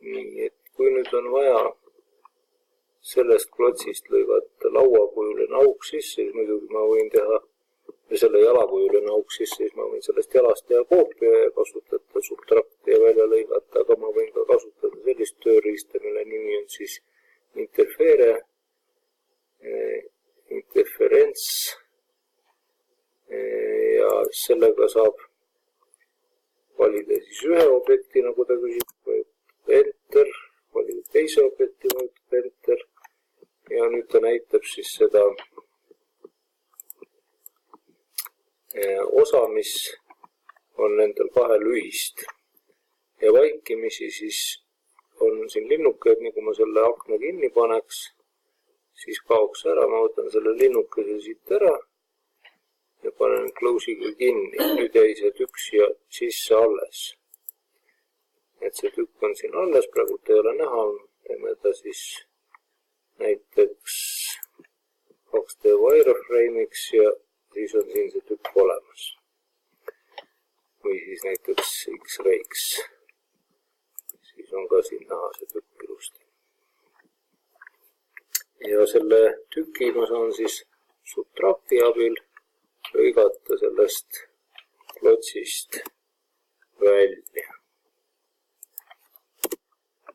Nii, et kui nüüd on vaja sellest klotsist lõigata lauakujuline auk sisse, siis muidugi ma võin teha ja selle jalakujuline auk sisse, siis ma võin sellest jalast teha koopia ja kasutada subtrakti ja välja lõigata, aga ma võin ka kasutada sellist tööriista, mille nimi on siis interferents ja sellega saab valida siis ühe objekti, nagu ta küsib, või enter, valida teise objekti, vajutab enter ja nüüd ta näitab siis seda osa, mis on nendel kahel ühist ja vaikimisi siis on siin linnukesed, nii kui ma selle akna kinni paneks, siis kaoks ära, ma võtan selle linnukese siit ära ja panen close'iga kinni. Nüüd jäi see tükk siia sisse alles. Et see tükk on siin alles, praegu ei ole näha, teeme ta siis näiteks 2D wireframe'iks ja siis on siin see tükk olemas. Või siis näiteks X-ray'ks. Siis on ka siin näha see tükk ilusti. Ja selle tüki ma saan siis subtrakti abil lõigata sellest klotsist välja.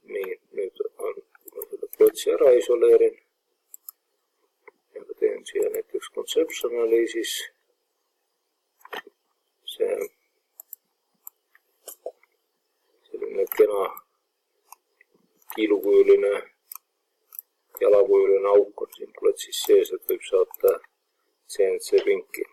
Nii, nüüd on ma selle klotsi ära isoleerin ja teen siia näiteks conceptionali siis see selline kena kiilukujuline jalakujuline auk on siin klotsis sees, et võib saata CNC pinki.